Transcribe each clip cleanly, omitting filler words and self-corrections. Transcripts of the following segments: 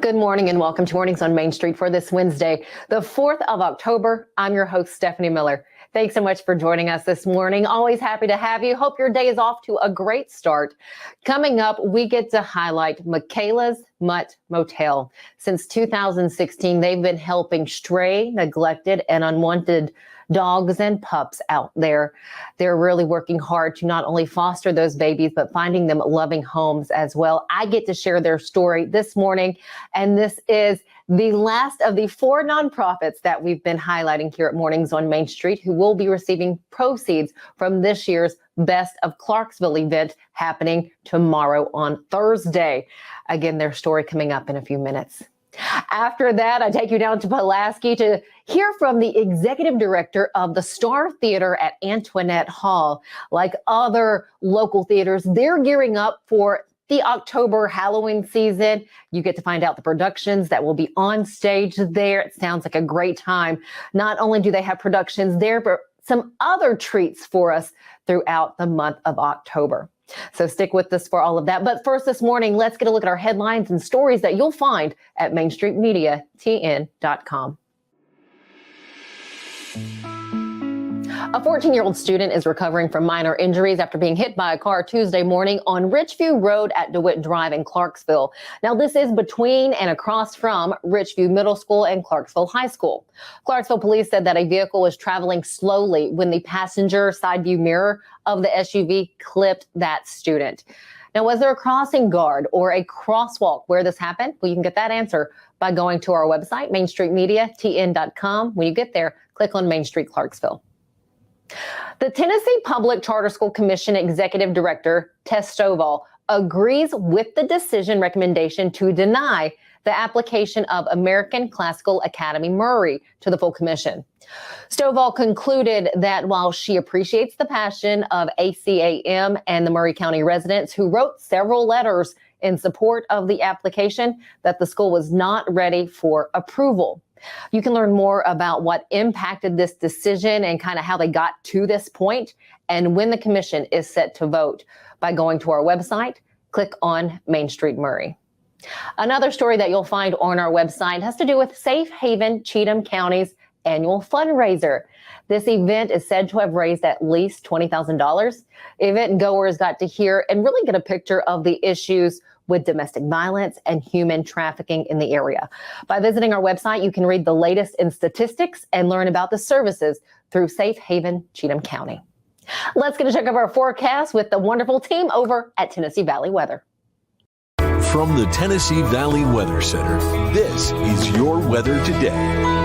Good morning and welcome to Mornings on Main Street for this Wednesday, the 4th of October. I'm your host, Stefanie Miller. Thanks so much for joining us this morning. Always happy to have you. Hope your day is off to a great start. Coming up, we get to highlight Mikaela's Mutt Motel. Since 2016, they've been helping stray, neglected, and unwanted dogs and pups out there. They're really working hard to not only foster those babies, but finding them loving homes as well. I get to share their story this morning, and this is the last of the 4 nonprofits that we've been highlighting here at Mornings on Main Street who will be receiving proceeds from this year's Best of Clarksville event happening tomorrow on Thursday. Again, their story coming up in a few minutes. After that, I take you down to Pulaski to hear from the executive director of the STAAR Theatre at Antoinette Hall. Like other local theaters, they're gearing up for the October Halloween season. You get to find out the productions that will be on stage there. It sounds like a great time. Not only do they have productions there, but some other treats for us throughout the month of October. So stick with us for all of that. But first this morning, let's get a look at our headlines and stories that you'll find at mainstreetmediatn.com. A 14-year-old student is recovering from minor injuries after being hit by a car Tuesday morning on Richview Road at DeWitt Drive in Clarksville. Now, this is between and across from Richview Middle School and Clarksville High School. Clarksville police said that a vehicle was traveling slowly when the passenger side view mirror of the SUV clipped that student. Now, was there a crossing guard or a crosswalk where this happened? Well, you can get that answer by going to our website, mainstreetmediatn.com. When you get there, click on Main Street Clarksville. The Tennessee Public Charter School Commission Executive Director, Tess Stovall, agrees with the decision recommendation to deny the application of American Classical Academy Murray to the full commission. Stovall concluded that while she appreciates the passion of ACAM and the Murray County residents who wrote several letters in support of the application, that the school was not ready for approval. You can learn more about what impacted this decision and kind of how they got to this point and when the commission is set to vote by going to our website, click on Main Street Murray. Another story that you'll find on our website has to do with Safe Haven Cheatham County's annual fundraiser. This event is said to have raised at least $20,000. Event goers got to hear and really get a picture of the issues with domestic violence and human trafficking in the area. By visiting our website, you can read the latest in statistics and learn about the services through Safe Haven Cheatham County. Let's get a check of our forecast with the wonderful team over at Tennessee Valley Weather. From the Tennessee Valley Weather Center, this is your weather today.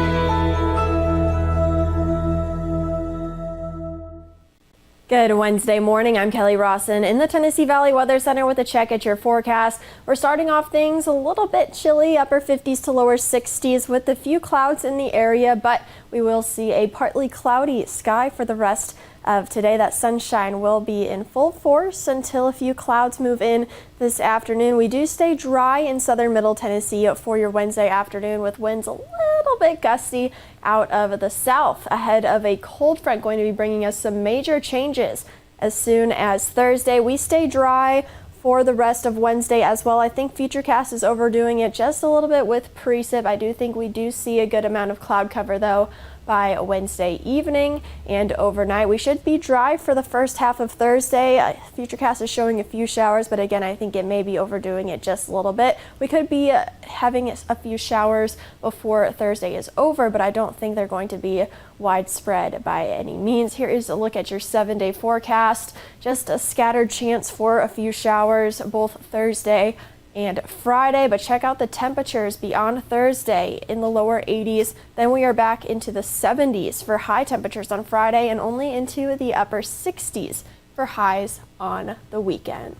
Good Wednesday morning. I'm Kelly Rawson in the Tennessee Valley Weather Center with a check at your forecast. We're starting off things a little bit chilly, upper 50s to lower 60s with a few clouds in the area, but we will see a partly cloudy sky for the rest of today. That sunshine will be in full force until a few clouds move in this afternoon. We do stay dry in southern middle Tennessee for your Wednesday afternoon with winds a little bit gusty out of the south ahead of a cold front going to be bringing us some major changes as soon as Thursday. We stay dry for the rest of Wednesday as well. I think Futurecast is overdoing it just a little bit with precip. I do think we do see a good amount of cloud cover though by Wednesday evening and overnight. We should be dry for the first half of Thursday. Futurecast is showing a few showers, but again, I think it may be overdoing it just a little bit. We could be having a few showers before Thursday is over, but I don't think they're going to be widespread by any means. Here is a look at your 7-day forecast. Just a scattered chance for a few showers both Thursday and Friday, but check out the temperatures beyond Thursday in the lower 80s. Then we are back into the 70s for high temperatures on Friday and only into the upper 60s for highs on the weekend.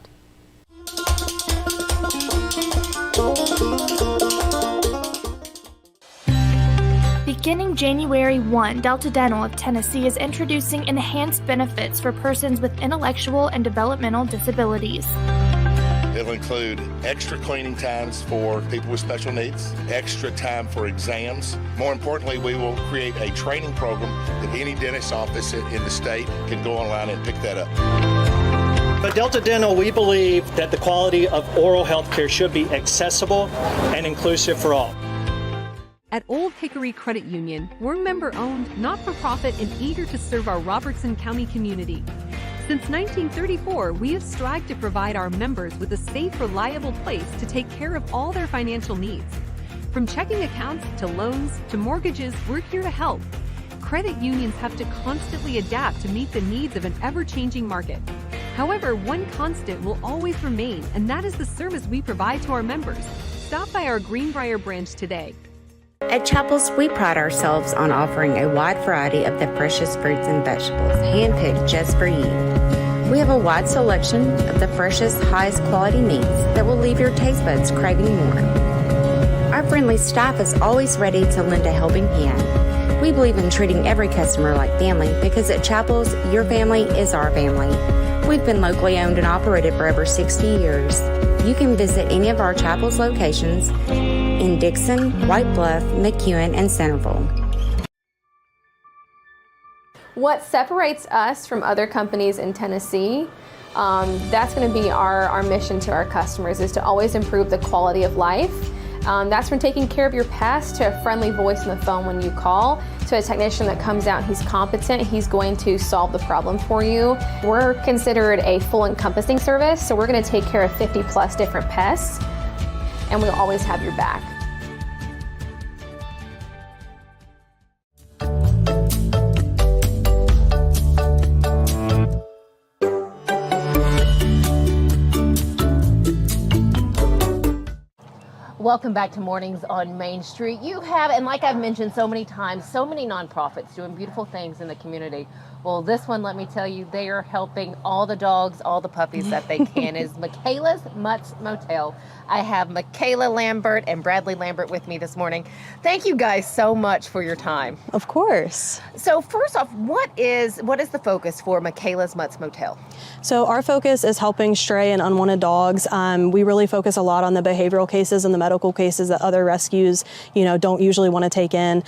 Beginning January 1, Delta Dental of Tennessee is introducing enhanced benefits for persons with intellectual and developmental disabilities. It'll include extra cleaning times for people with special needs, extra time for exams. More importantly, we will create a training program that any dentist office in the state can go online and pick that up. At Delta Dental, we believe that the quality of oral health care should be accessible and inclusive for all. At Old Hickory Credit Union, we're member-owned, not-for-profit, and eager to serve our Robertson County community. Since 1934, we have strived to provide our members with a safe, reliable place to take care of all their financial needs. From checking accounts to loans to mortgages, we're here to help. Credit unions have to constantly adapt to meet the needs of an ever-changing market. However, one constant will always remain, and that is the service we provide to our members. Stop by our Greenbrier branch today. At Chapels, we pride ourselves on offering a wide variety of the freshest fruits and vegetables, handpicked just for you. We have a wide selection of the freshest, highest quality meats that will leave your taste buds craving more. Our friendly staff is always ready to lend a helping hand. We believe in treating every customer like family because at Chapels, your family is our family. We've been locally owned and operated for over 60 years. You can visit any of our Chapels locations in Dixon, White Bluff, McEwen, and Centerville. What separates us from other companies in Tennessee, that's going to be our mission to our customers, is to always improve the quality of life. That's from taking care of your pets to a friendly voice on the phone when you call, to a technician that comes out, he's competent, he's going to solve the problem for you. We're considered a full encompassing service, so we're going to take care of 50 plus different pests, and we'll always have your back. Welcome back to Mornings on Main Street. You have, and like I've mentioned so many times, so many nonprofits doing beautiful things in the community. Well, this one, let me tell you, they are helping all the dogs, all the puppies that they can. Is Mikaela's Mutt's Motel. I have Mikaela Lambert and Bradley Lambert with me this morning. Thank you guys so much for your time. Of course. So first off, what is the focus for Mikaela's Mutt's Motel? So our focus is helping stray and unwanted dogs. We really focus a lot on the behavioral cases and the medical cases that other rescues, don't usually want to take in.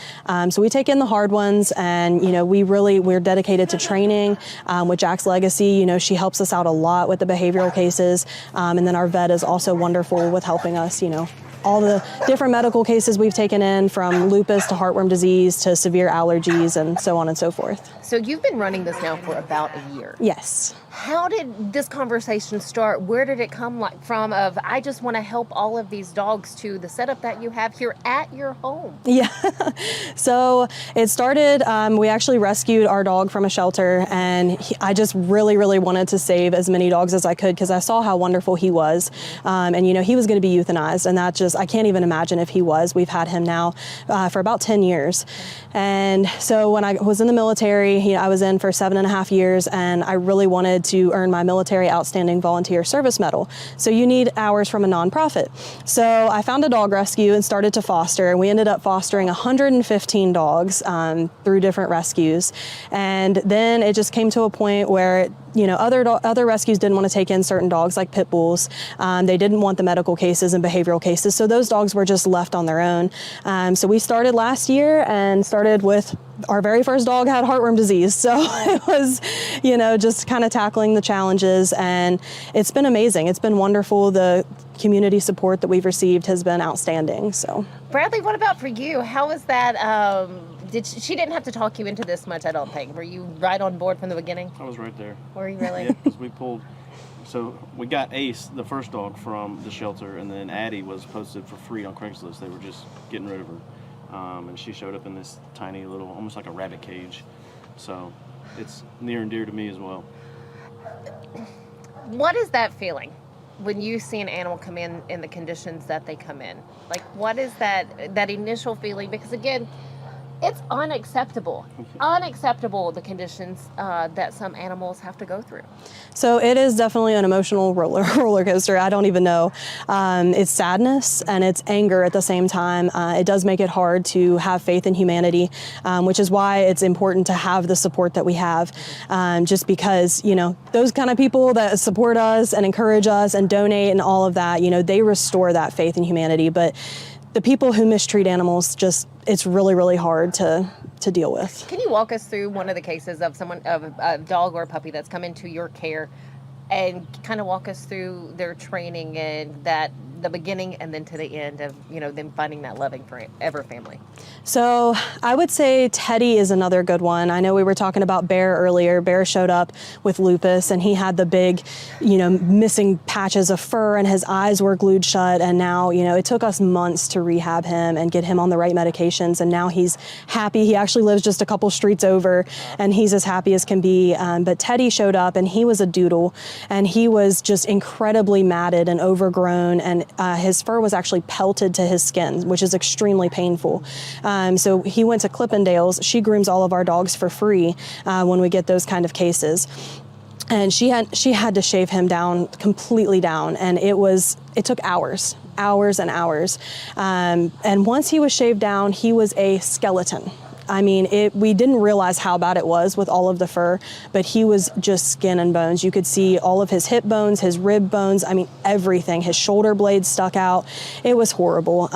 So we take in the hard ones, and we're dedicated to training. With Jack's Legacy, she helps us out a lot with the behavioral cases, and then our vet is also wonderful with helping us. All the different medical cases we've taken in, from lupus to heartworm disease to severe allergies and so on and so forth. So you've been running this now for about a year. Yes. How did this conversation start? Where did it come from of, I just want to help all of these dogs, to the setup that you have here at your home? Yeah. So it started, we actually rescued our dog from a shelter, and I just really, really wanted to save as many dogs as I could because I saw how wonderful he was. And he was going to be euthanized, and that just, I can't even imagine if he was. We've had him now for about 10 years. And so when I was in the military, I was in for 7.5 years, and I really wanted to earn my Military Outstanding Volunteer Service Medal. So you need hours from a nonprofit. So I found a dog rescue and started to foster, and we ended up fostering 115 dogs through different rescues. And then it just came to a point where other rescues didn't want to take in certain dogs like pit bulls. They didn't want the medical cases and behavioral cases, so those dogs were just left on their own. So we started last year and started with our very first dog had heartworm disease. So it was, just kind of tackling the challenges, and it's been amazing. It's been wonderful. The community support that we've received has been outstanding. So Bradley, what about for you? How was that? She didn't have to talk you into this much, I don't think. Were you right on board from the beginning? I was right there. Were you really? Yeah, because we got Ace, the first dog, from the shelter, and then Addie was posted for free on Craigslist. They were just getting rid of her. And she showed up in this tiny little, almost like a rabbit cage. So it's near and dear to me as well. What is that feeling when you see an animal come in the conditions that they come in? Like, what is that initial feeling? Because again, it's unacceptable, the conditions that some animals have to go through. So it is definitely an emotional roller coaster. I don't even know. It's sadness and it's anger at the same time. It does make it hard to have faith in humanity, which is why it's important to have the support that we have. Just because, those kind of people that support us and encourage us and donate and all of that, they restore that faith in humanity. But the people who mistreat animals, it's really, really hard to deal with. Can you walk us through one of the cases of a dog or a puppy that's come into your care and kind of walk us through their training and the beginning and then to the end of, them finding that loving forever family. So I would say Teddy is another good one. I know we were talking about Bear earlier. Bear showed up with lupus and he had the big, missing patches of fur and his eyes were glued shut. And now, it took us months to rehab him and get him on the right medications. And now he's happy. He actually lives just a couple streets over and he's as happy as can be. But Teddy showed up and he was a doodle and he was just incredibly matted and overgrown, and his fur was actually pelted to his skin, which is extremely painful. So he went to Clippendale's. She grooms all of our dogs for free when we get those kind of cases. And she had to shave him down, completely down. And it took hours and hours. And once he was shaved down, he was a skeleton. I mean, we didn't realize how bad it was with all of the fur, but he was just skin and bones. You could see all of his hip bones, his rib bones, I mean, everything. His shoulder blades stuck out. It was horrible.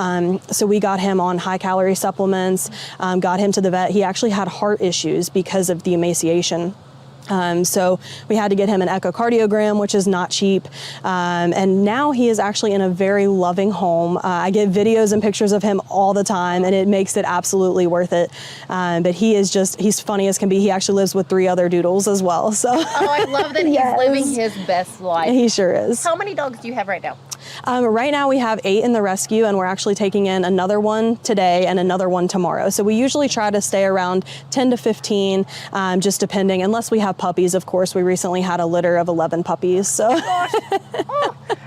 So we got him on high-calorie supplements, got him to the vet. He actually had heart issues because of the emaciation. So we had to get him an echocardiogram, which is not cheap. And now he is actually in a very loving home. I get videos and pictures of him all the time, and it makes it absolutely worth it. But he's funny as can be. He actually lives with 3 other doodles as well. So. Oh, I love that he's living his best life. He sure is. How many dogs do you have right now? Right now we have 8 in the rescue, and we're actually taking in another one today and another one tomorrow. So we usually try to stay around 10 to 15, just depending, unless we have puppies. Of course, we recently had a litter of 11 puppies. So.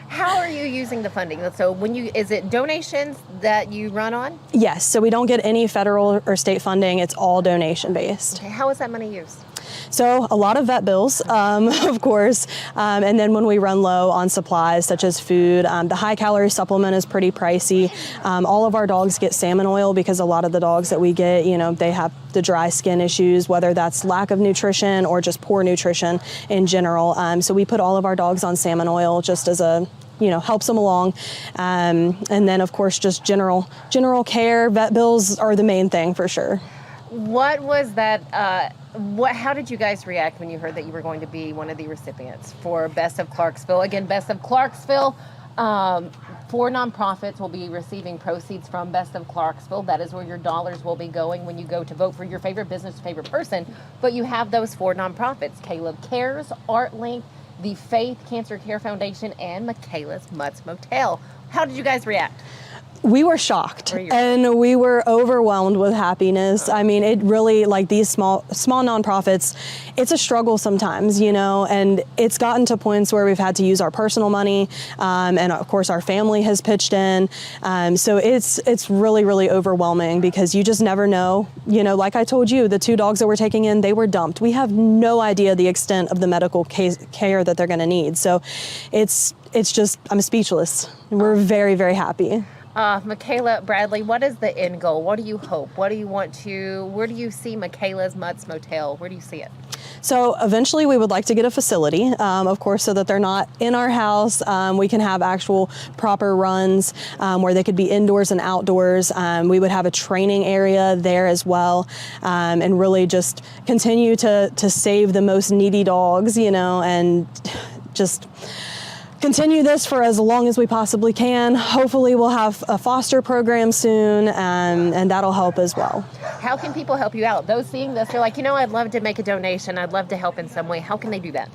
How are you using the funding? So is it donations that you run on? Yes. So we don't get any federal or state funding. It's all donation based. Okay. How is that money used? So a lot of vet bills, of course, and then when we run low on supplies such as food, the high-calorie supplement is pretty pricey. All of our dogs get salmon oil because a lot of the dogs that we get, they have the dry skin issues, whether that's lack of nutrition or just poor nutrition in general. So we put all of our dogs on salmon oil just as a helps them along. And then, of course, just general care. Vet bills are the main thing for sure. What was that? How did you guys react when you heard that you were going to be one of the recipients for Best of Clarksville? Again, Best of Clarksville, 4 nonprofits will be receiving proceeds from Best of Clarksville. That is where your dollars will be going when you go to vote for your favorite business, favorite person. But you have those 4 nonprofits: Caleb Cares, ArtLink, the Faith Cancer Care Foundation, and Mikaela's Mutt's Motel. How did you guys react? We were shocked and we were overwhelmed with happiness. I mean, it really, like these small nonprofits, it's a struggle sometimes, and it's gotten to points where we've had to use our personal money, and of course our family has pitched in. So it's really, really overwhelming because you just never know. Like I told you, the 2 dogs that we're taking in, they were dumped. We have no idea the extent of the medical care that they're going to need. So it's just, I'm speechless. We're very, very happy. Mikaela, Bradley, what is the end goal? What do you hope? What do you want to, where do you see Mikaela's Mutt's Motel? Where do you see it? So eventually we would like to get a facility, of course, so that they're not in our house. We can have actual proper runs where they could be indoors and outdoors. We would have a training area there as well, and really just continue to save the most needy dogs, and just continue this for as long as we possibly can. Hopefully we'll have a foster program soon, and that'll help as well. How can people help you out? Those seeing this, they're like, I'd love to make a donation. I'd love to help in some way. How can they do that?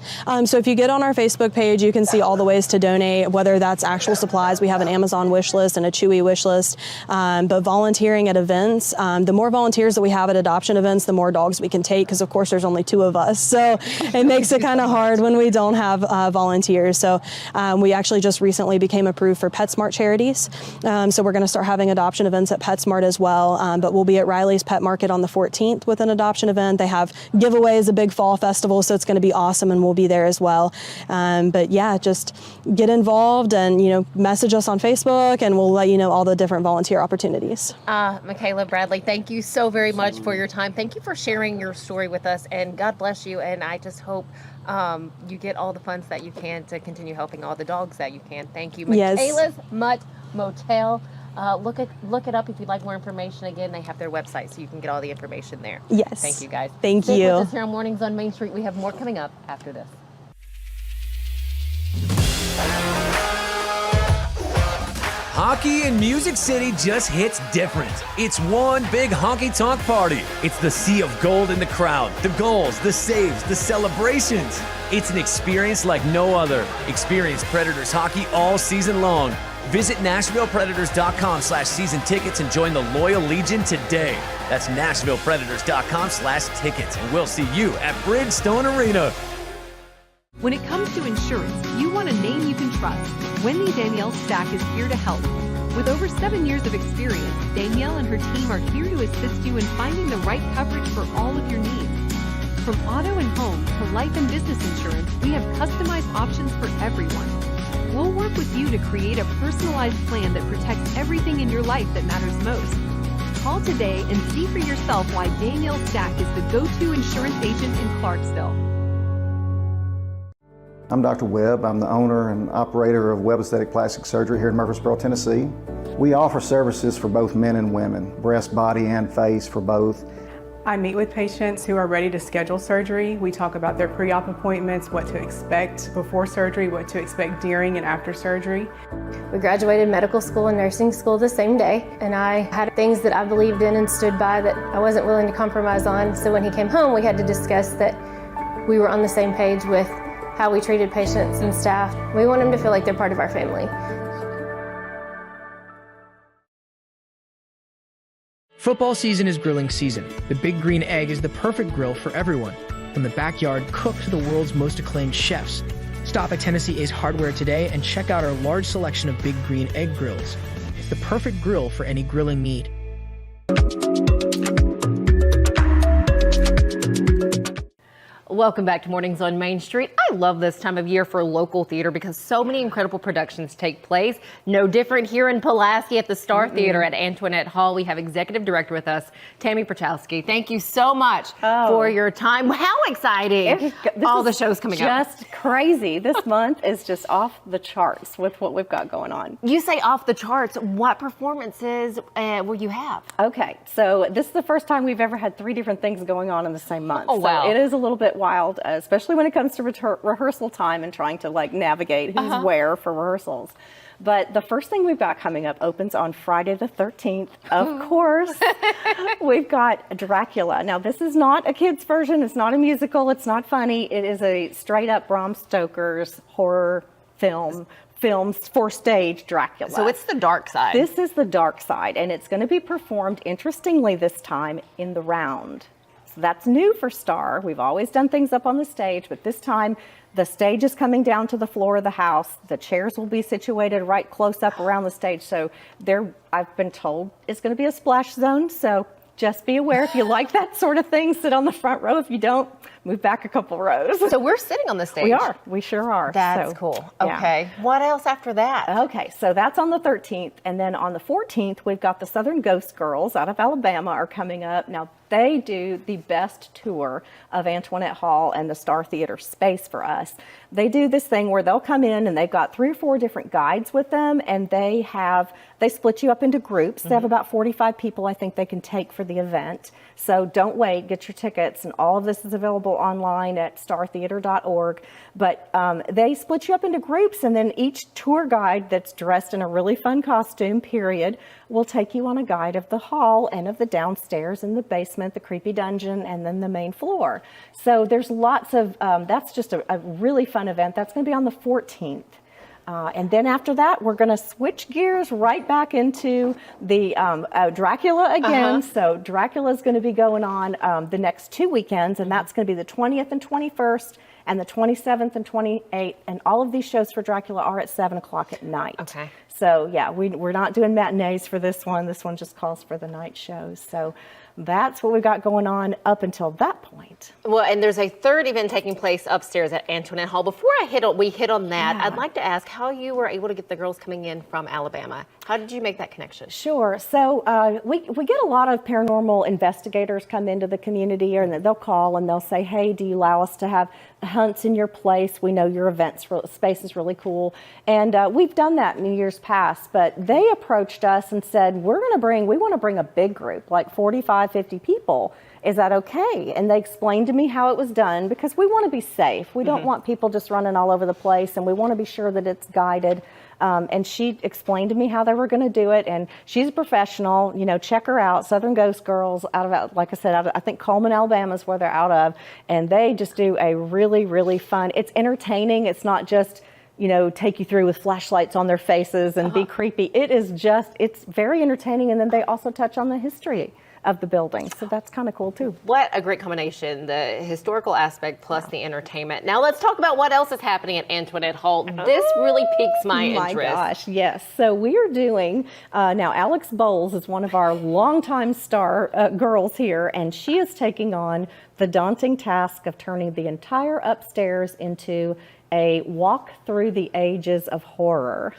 So if you get on our Facebook page, you can see all the ways to donate, whether that's actual supplies. We have an Amazon wish list and a Chewy wish list, but volunteering at events. The more volunteers that we have at adoption events, the more dogs we can take, because of course there's only 2 of us. So it makes it kind of hard when we don't have volunteers. So we actually just recently became approved for PetSmart charities. So we're going to start having adoption events at PetSmart as well. But we'll be at Riley's Pet Market on the 14th with an adoption event. They have giveaways, a big fall festival, so it's going to be awesome, and we'll be there as well. But yeah, just get involved and, message us on Facebook, and we'll let you know all the different volunteer opportunities. Mikaela, Bradley, thank you so very much for your time. Thank you for sharing your story with us, and God bless you. And I just hope you get all the funds that you can to continue helping all the dogs that you can. Thank you. Mikaela's Mutt Motel. Look it up if you'd like more information. Again, they have their website, so you can get all the information there. Yes. Thank you, guys. Thank Stay you. with us here on Mornings on Main Street. We have more coming up after this. Hockey in Music City just hits different. It's one big honky-tonk party. It's the sea of gold in the crowd, the goals, the saves, the celebrations. It's an experience like no other. Experience Predators hockey all season long. Visit NashvillePredators.com/season tickets and join the Loyal Legion today. That's NashvillePredators.com/tickets, and we'll see you at Bridgestone Arena. When it comes to insurance, you want a name you can trust. Wendy Danielle Stack is here to help. With over 7 years of experience, Danielle and her team are here to assist you in finding the right coverage for all of your needs. From auto and home to life and business insurance, we have customized options for everyone. We'll work with you to create a personalized plan that protects everything in your life that matters most. Call today and see for yourself why Danielle Stack is the go-to insurance agent in Clarksville. I'm Dr. Webb. I'm the owner and operator of Webb Aesthetic Plastic Surgery here in Murfreesboro, Tennessee. We offer services for both men and women, breast, body, and face for both. I meet with patients who are ready to schedule surgery. We talk about their pre-op appointments, what to expect before surgery, what to expect during and after surgery. We graduated medical school and nursing school the same day, and I had things that I believed in and stood by that I wasn't willing to compromise on. So when he came home, we had to discuss that we were on the same page with how we treated patients and staff. We want them to feel like they're part of our family. Football season is grilling season. The Big Green Egg is the perfect grill for everyone, from the backyard cook to the world's most acclaimed chefs. Stop at Tennessee Ace Hardware today and check out our large selection of Big Green Egg grills. It's the perfect grill for any grilling need. Welcome back to Mornings on Main Street. I love this time of year for local theater because so many incredible productions take place. No different here in Pulaski at the STAAR Theatre at Antoinette Hall. We have Executive Director with us, Tammy Pierchoski. Thank you so much for your time. How exciting. All the shows coming up. Just crazy. This month is just off the charts with what we've got going on. You say off the charts. What performances will you have? Okay, so this is the first time we've ever had 3 different things going on in the same month. Oh, wow. So it is a little bit wild, especially when it comes to rehearsal time and trying to navigate who's where for rehearsals. But the first thing we've got coming up opens on Friday the 13th. Of course, we've got Dracula. Now, this is not a kid's version. It's not a musical. It's not funny. It is a straight up Bram Stoker's horror films for stage Dracula. So it's the dark side. This is the dark side, and it's going to be performed, interestingly, this time in the round. So that's new for STAAR. We've always done things up on the stage, but this time the stage is coming down to the floor of the house. The chairs will be situated right close up around the stage. So I've been told it's going to be a splash zone. So just be aware, if you like that sort of thing, sit on the front row. If you don't, move back a couple rows. So we're sitting on the stage. We are. We sure are. That's cool. Okay. Yeah. What else after that? Okay. So that's on the 13th. And then on the 14th, we've got the Southern Ghost Girls out of Alabama are coming up. Now, they do the best tour of Antoinette Hall and the STAAR Theatre space for us. They do this thing where they'll come in and they've got 3 or 4 different guides with them, and they split you up into groups. They have about 45 people I think they can take for the event. So don't wait, get your tickets, and all of this is available online at staartheater.org. But they split you up into groups, and then each tour guide that's dressed in a really fun costume, period, will take you on a guide of the hall and of the downstairs and the basement, the creepy dungeon, and then the main floor. So there's lots of, that's just a really fun event. That's going to be on the 14th. And then after that, we're going to switch gears right back into the Dracula again. So Dracula is going to be going on the next 2 weekends, and that's going to be the 20th and 21st and the 27th and 28th. And all of these shows for Dracula are at 7 o'clock at night. Okay. So yeah, we're not doing matinees for this one. This one just calls for the night shows. So that's what we've got going on up until that point. Well, and there's a third event taking place upstairs at Antoinette Hall. Before we hit on that, I'd like to ask how you were able to get the girls coming in from Alabama. How did you make that connection? Sure. So we get a lot of paranormal investigators come into the community, and they'll call and they'll say, hey, do you allow us to have hunts in your place? We know your events space is really cool. And we've done that in years past, but they approached us and said, we want to bring a big group, like 45, 50 people. is that okay? And they explained to me how it was done, because we want to be safe. We don't want people just running all over the place, and we want to be sure that it's guided. And she explained to me how they were going to do it, and she's a professional. You know, check her out, Southern Ghost Girls, out of, like I said, I think Coleman, Alabama is where they're out of, and they just do a really, really fun. It's entertaining. It's not just, you know, take you through with flashlights on their faces and be creepy. It is just, it's very entertaining, and then they also touch on the history of the building. So that's kind of cool too. What a great combination, the historical aspect plus the entertainment. Now let's talk about what else is happening at Antoinette Hall. This really piques my interest. My gosh, yes. So we are doing, now Alex Bowles is one of our longtime star girls here, and she is taking on the daunting task of turning the entire upstairs into a walk through the ages of horror.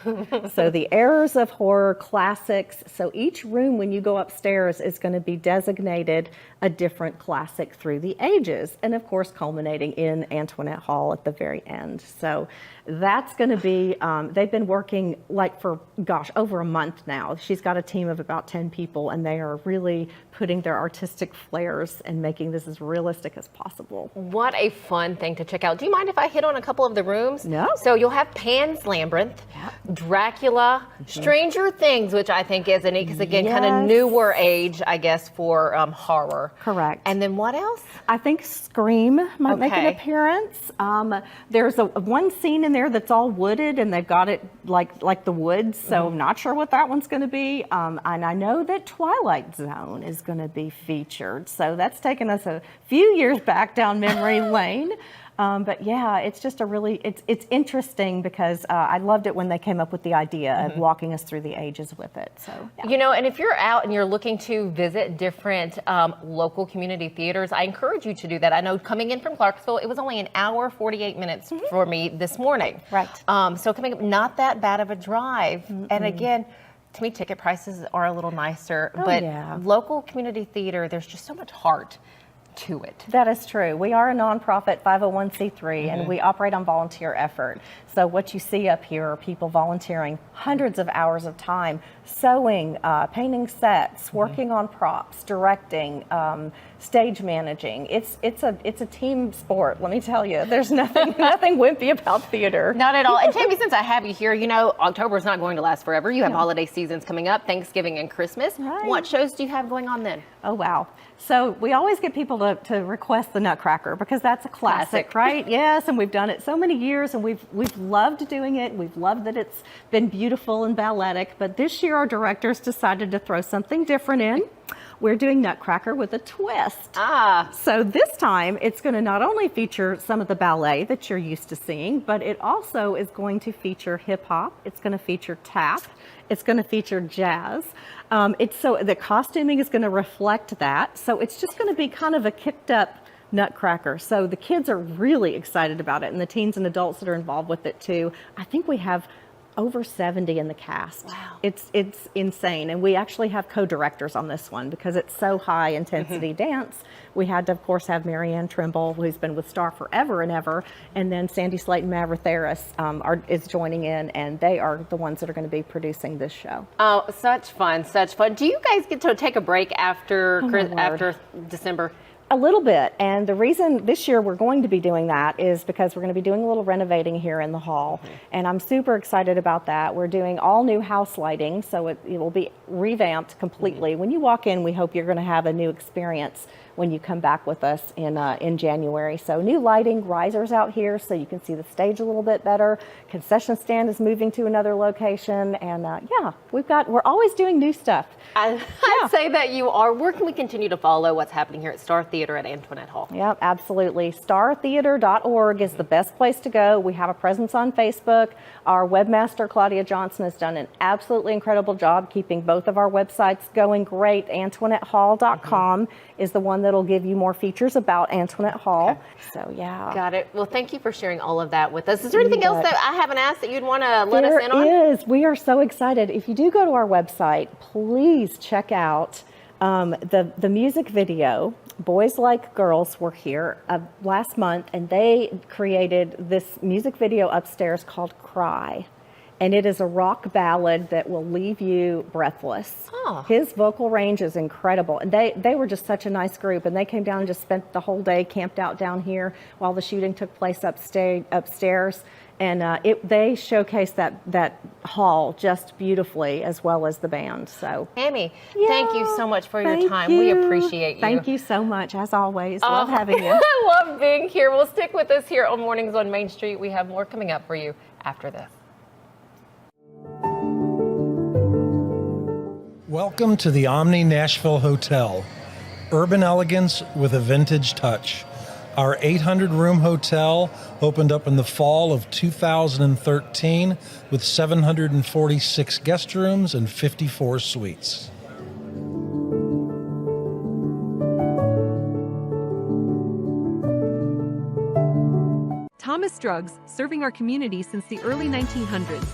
So the eras of horror classics. So each room when you go upstairs is going to be designated a different classic through the ages. And of course, culminating in Antoinette Hall at the very end. So that's going to be, they've been working like for, gosh, over a month now. She's got a team of about 10 people, and they are really putting their artistic flares and making this as realistic as possible. What a fun thing to check out. Do you mind if I hit on a couple of the rooms? No. So you'll have Pan's Labyrinth, Dracula, Stranger Things, which I think is neat because, again, kind of newer age, I guess, for horror. Correct. And then what else? I think Scream might make an appearance. There's one scene in there that's all wooded, and they've got it like the woods, so I'm not sure what that one's going to be. And I know that Twilight Zone is going to be featured, so that's taken us a few years back down memory lane. But yeah, it's just a really, it's interesting because I loved it when they came up with the idea of walking us through the ages with it. So, yeah. You know, and if you're out and you're looking to visit different local community theaters, I encourage you to do that. I know coming in from Clarksville, it was only an hour, 48 minutes for me this morning. Right. So coming up, not that bad of a drive. And again, to me, ticket prices are a little nicer, but local community theater, there's just so much heart to it. That is true. We are a nonprofit 501c3 and we operate on volunteer effort. So what you see up here are people volunteering hundreds of hours of time, sewing, painting sets, working on props, directing, stage managing. It's a team sport, let me tell you. There's nothing wimpy about theater. Not at all. And Tammy, since I have you here, you know, October is not going to last forever. You have holiday seasons coming up, Thanksgiving and Christmas. Right. What shows do you have going on then? Oh, wow. So we always get people to request the Nutcracker because that's a classic, right? Yes, and we've done it so many years, and we've loved doing it. We've loved that it's been beautiful and balletic, but this year our directors decided to throw something different in. We're doing Nutcracker with a twist. So this time it's going to not only feature some of the ballet that you're used to seeing, but it also is going to feature hip hop. It's going to feature tap. It's going to feature jazz. So the costuming is going to reflect that. So it's just going to be kind of a kicked up Nutcracker. So the kids are really excited about it, and the teens and adults that are involved with it too. I think we have over 70 in the cast. Wow. It's insane. And we actually have co-directors on this one because it's so high intensity dance. We had to, of course, have Marianne Trimble, who's been with STAAR forever and ever. And then Sandy Slate and Maveritheris is joining in, and they are the ones that are going to be producing this show. Oh, such fun, such fun. Do you guys get to take a break after December? A little bit, and the reason this year we're going to be doing that is because we're going to be doing a little renovating here in the hall, and I'm super excited about that. We're doing all new house lighting, so it will be revamped completely. When you walk in, we hope you're going to have a new experience when you come back with us in January. So new lighting, risers out here so you can see the stage a little bit better. Concession stand is moving to another location, and yeah, we're always doing new stuff. I'd say that you are. Where can we continue to follow what's happening here at STAAR Theatre at Antoinette Hall? Yep, absolutely. STAARtheatre.org is the best place to go. We have a presence on Facebook. Our webmaster, Claudia Johnson, has done an absolutely incredible job keeping both of our websites going great. AntoinetteHall.com is the one that'll give you more features about Antoinette Hall. Okay. So, yeah. Got it. Well, thank you for sharing all of that with us. Is there anything else that I haven't asked that you'd want to let us in on? There is. We are so excited. If you do go to our website, please check out the music video. Boys Like Girls were here last month, and they created this music video upstairs called Cry. and it is a rock ballad that will leave you breathless. His vocal range is incredible, and they were just such a nice group, and they came down and just spent the whole day camped out down here while the shooting took place upstairs. And they showcased that hall just beautifully, as well as the band. So, Tammy, thank you so much for your time. We appreciate you. Thank you so much, as always. Love having you. I love being here. Well, stick with us here on Mornings on Main Street. We have more coming up for you after this. Welcome to the Omni Nashville Hotel. Urban elegance with a vintage touch. Our 800-room hotel opened up in the fall of 2013 with 746 guest rooms and 54 suites. Thomas Drugs, serving our community since the early 1900s.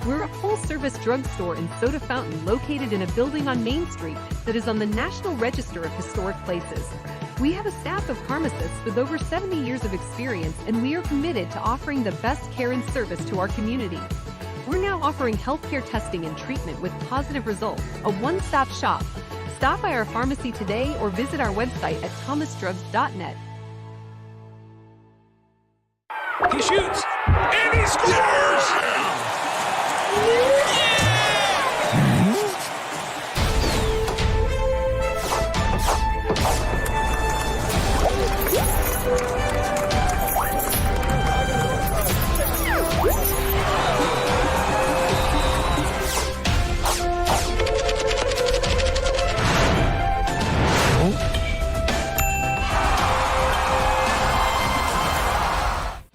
We're a full-service drugstore and soda fountain located in a building on Main Street that is on the National Register of Historic Places. We have a staff of pharmacists with over 70 years of experience, and we are committed to offering the best care and service to our community. We're now offering healthcare testing and treatment with positive results, a one-stop shop. Stop by our pharmacy today or visit our website at thomasdrugs.net. He shoots, and he scores!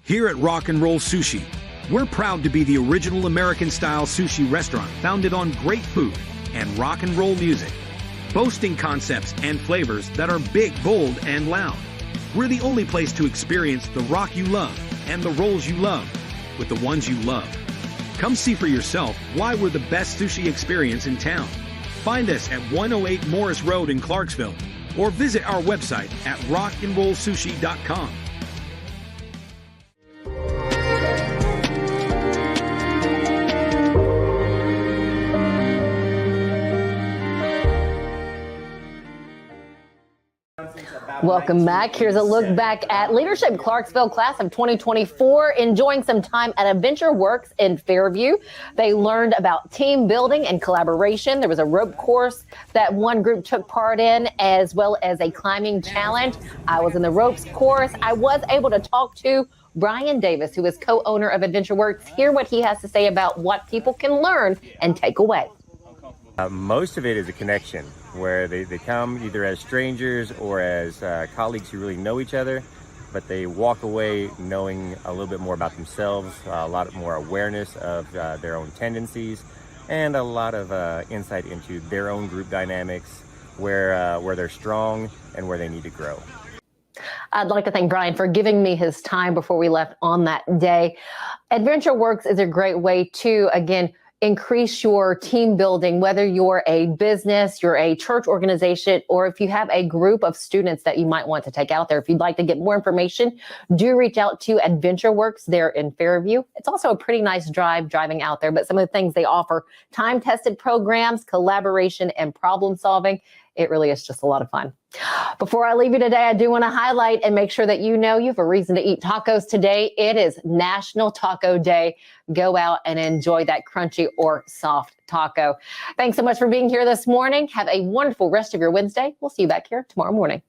Here at Rock and Roll Sushi, we're proud to be the original American-style sushi restaurant founded on great food and rock and roll music, boasting concepts and flavors that are big, bold, and loud. We're the only place to experience the rock you love and the rolls you love with the ones you love. Come see for yourself why we're the best sushi experience in town. Find us at 108 Morris Road in Clarksville or visit our website at rockandrollsushi.com. Welcome back. Here's a look back at Leadership Clarksville class of 2024, enjoying some time at Adventureworks in Fairview. They learned about team building and collaboration. There was a rope course that one group took part in, as well as a climbing challenge. I was in the ropes course. I was able to talk to Brian Davis, who is co-owner of Adventureworks, hear what he has to say about what people can learn and take away. Most of it is a connection where they come either as strangers or as colleagues who really know each other, but they walk away knowing a little bit more about themselves, a lot more awareness of their own tendencies, and a lot of insight into their own group dynamics, where they're strong and where they need to grow. I'd like to thank Brian for giving me his time before we left on that day. Adventureworks is a great way to, again, increase your team building, whether you're a business, you're a church organization, or if you have a group of students that you might want to take out there. If you'd like to get more information, do reach out to Adventureworks there in Fairview. It's also a pretty nice driving out there, but some of the things they offer: time-tested programs, collaboration, and problem solving. It really is just a lot of fun. Before I leave you today, I do want to highlight and make sure that you know you have a reason to eat tacos today. It is National Taco Day. Go out and enjoy that crunchy or soft taco. Thanks so much for being here this morning. Have a wonderful rest of your Wednesday. We'll see you back here tomorrow morning.